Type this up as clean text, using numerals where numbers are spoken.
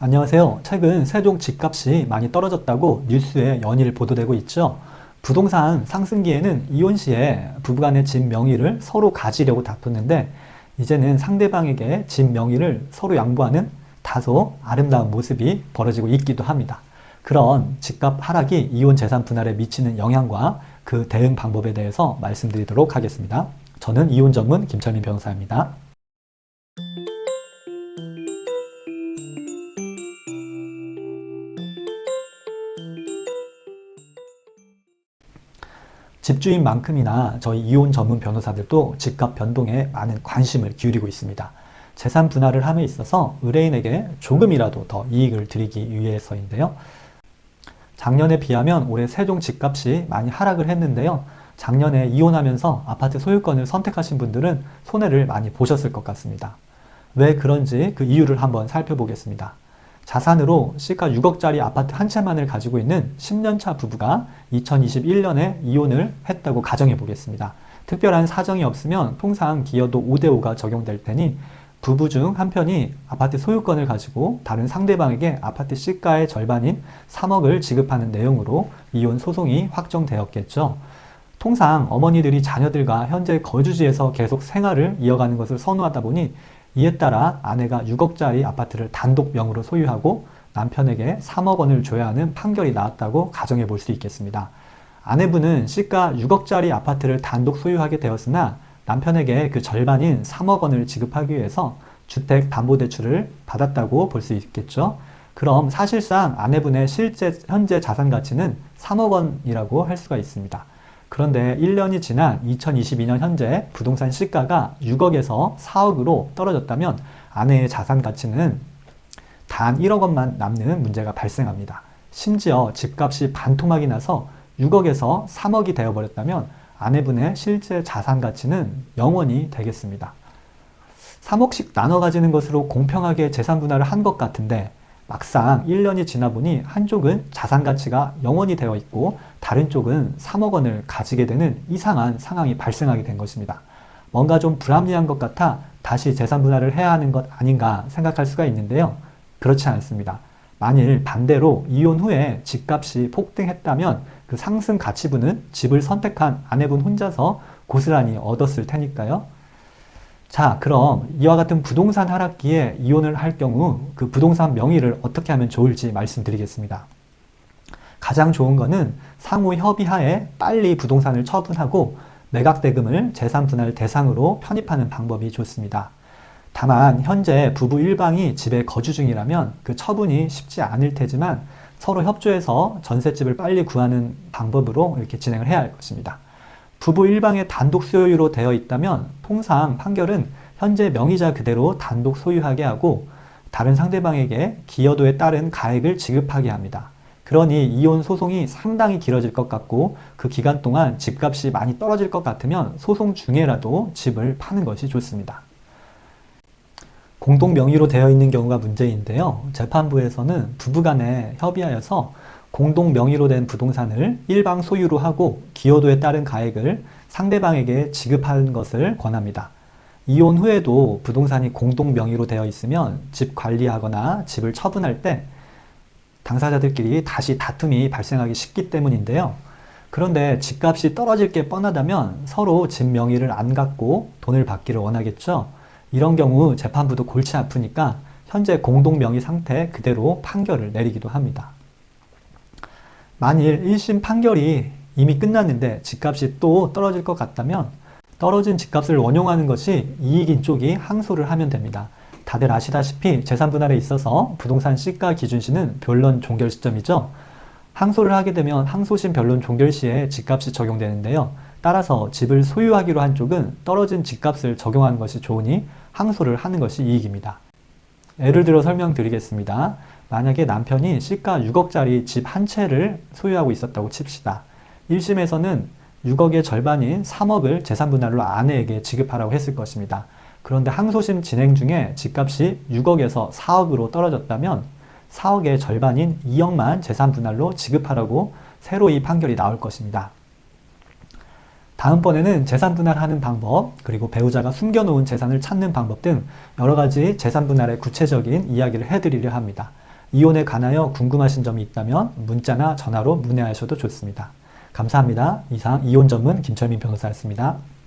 안녕하세요. 최근 세종 집값이 많이 떨어졌다고 뉴스에 연일 보도되고 있죠. 부동산 상승기에는 이혼 시에 부부간의 집 명의를 서로 가지려고 다투는데 이제는 상대방에게 집 명의를 서로 양보하는 다소 아름다운 모습이 벌어지고 있기도 합니다. 그런 집값 하락이 이혼 재산 분할에 미치는 영향과 그 대응 방법에 대해서 말씀드리도록 하겠습니다. 저는 이혼 전문 김철민 변호사입니다. 집주인만큼이나 저희 이혼 전문 변호사들도 집값 변동에 많은 관심을 기울이고 있습니다. 재산 분할을 함에 있어서 의뢰인에게 조금이라도 더 이익을 드리기 위해서인데요. 작년에 비하면 올해 세종 집값이 많이 하락을 했는데요. 작년에 이혼하면서 아파트 소유권을 선택하신 분들은 손해를 많이 보셨을 것 같습니다. 왜 그런지 그 이유를 한번 살펴보겠습니다. 자산으로 시가 6억짜리 아파트 한 채만을 가지고 있는 10년차 부부가 2021년에 이혼을 했다고 가정해 보겠습니다. 특별한 사정이 없으면 통상 기여도 5대5가 적용될 테니 부부 중 한 편이 아파트 소유권을 가지고 다른 상대방에게 아파트 시가의 절반인 3억을 지급하는 내용으로 이혼 소송이 확정되었겠죠. 통상 어머니들이 자녀들과 현재 거주지에서 계속 생활을 이어가는 것을 선호하다 보니 이에 따라 아내가 6억짜리 아파트를 단독 명의로 소유하고 남편에게 3억 원을 줘야 하는 판결이 나왔다고 가정해 볼 수 있겠습니다. 아내분은 시가 6억짜리 아파트를 단독 소유하게 되었으나 남편에게 그 절반인 3억 원을 지급하기 위해서 주택담보대출을 받았다고 볼 수 있겠죠. 그럼 사실상 아내분의 실제 현재 자산 가치는 3억 원이라고 할 수가 있습니다. 그런데 1년이 지난 2022년 현재 부동산 시가가 6억에서 4억으로 떨어졌다면 아내의 자산 가치는 단 1억 원만 남는 문제가 발생합니다. 심지어 집값이 반토막이 나서 6억에서 3억이 되어버렸다면 아내분의 실제 자산 가치는 0원이 되겠습니다. 3억씩 나눠 가지는 것으로 공평하게 재산 분할을 한 것 같은데 막상 1년이 지나 보니 한쪽은 자산 가치가 0원이 되어 있고 다른 쪽은 3억 원을 가지게 되는 이상한 상황이 발생하게 된 것입니다. 뭔가 좀 불합리한 것 같아 다시 재산 분할을 해야 하는 것 아닌가 생각할 수가 있는데요. 그렇지 않습니다. 만일 반대로 이혼 후에 집값이 폭등했다면 그 상승 가치분은 집을 선택한 아내분 혼자서 고스란히 얻었을 테니까요. 자, 그럼 이와 같은 부동산 하락기에 이혼을 할 경우 그 부동산 명의를 어떻게 하면 좋을지 말씀드리겠습니다. 가장 좋은 거는 상호 협의하에 빨리 부동산을 처분하고 매각대금을 재산 분할 대상으로 편입하는 방법이 좋습니다. 다만 현재 부부 일방이 집에 거주 중이라면 그 처분이 쉽지 않을 테지만 서로 협조해서 전셋집을 빨리 구하는 방법으로 이렇게 진행을 해야 할 것입니다. 부부 일방의 단독 소유로 되어 있다면 통상 판결은 현재 명의자 그대로 단독 소유하게 하고 다른 상대방에게 기여도에 따른 가액을 지급하게 합니다. 그러니 이혼 소송이 상당히 길어질 것 같고 그 기간 동안 집값이 많이 떨어질 것 같으면 소송 중에라도 집을 파는 것이 좋습니다. 공동 명의로 되어 있는 경우가 문제인데요. 재판부에서는 부부간에 협의하여서 공동 명의로 된 부동산을 일방 소유로 하고 기여도에 따른 가액을 상대방에게 지급하는 것을 권합니다. 이혼 후에도 부동산이 공동 명의로 되어 있으면 집 관리하거나 집을 처분할 때 당사자들끼리 다시 다툼이 발생하기 쉽기 때문인데요. 그런데 집값이 떨어질 게 뻔하다면 서로 집 명의를 안 갖고 돈을 받기를 원하겠죠. 이런 경우 재판부도 골치 아프니까 현재 공동 명의 상태 그대로 판결을 내리기도 합니다. 만일 1심 판결이 이미 끝났는데 집값이 또 떨어질 것 같다면 떨어진 집값을 원용하는 것이 이익인 쪽이 항소를 하면 됩니다. 다들 아시다시피 재산 분할에 있어서 부동산 시가 기준시는 변론 종결 시점이죠. 항소를 하게 되면 항소심 변론 종결 시에 집값이 적용되는데요. 따라서 집을 소유하기로 한 쪽은 떨어진 집값을 적용하는 것이 좋으니 항소를 하는 것이 이익입니다. 예를 들어 설명드리겠습니다. 만약에 남편이 시가 6억짜리 집 한 채를 소유하고 있었다고 칩시다. 1심에서는 6억의 절반인 3억을 재산분할로 아내에게 지급하라고 했을 것입니다. 그런데 항소심 진행 중에 집값이 6억에서 4억으로 떨어졌다면 4억의 절반인 2억만 재산분할로 지급하라고 새로 이 판결이 나올 것입니다. 다음번에는 재산 분할하는 방법, 그리고 배우자가 숨겨놓은 재산을 찾는 방법 등 여러 가지 재산 분할의 구체적인 이야기를 해드리려 합니다. 이혼에 관하여 궁금하신 점이 있다면 문자나 전화로 문의하셔도 좋습니다. 감사합니다. 이상 이혼 전문 김철민 변호사였습니다.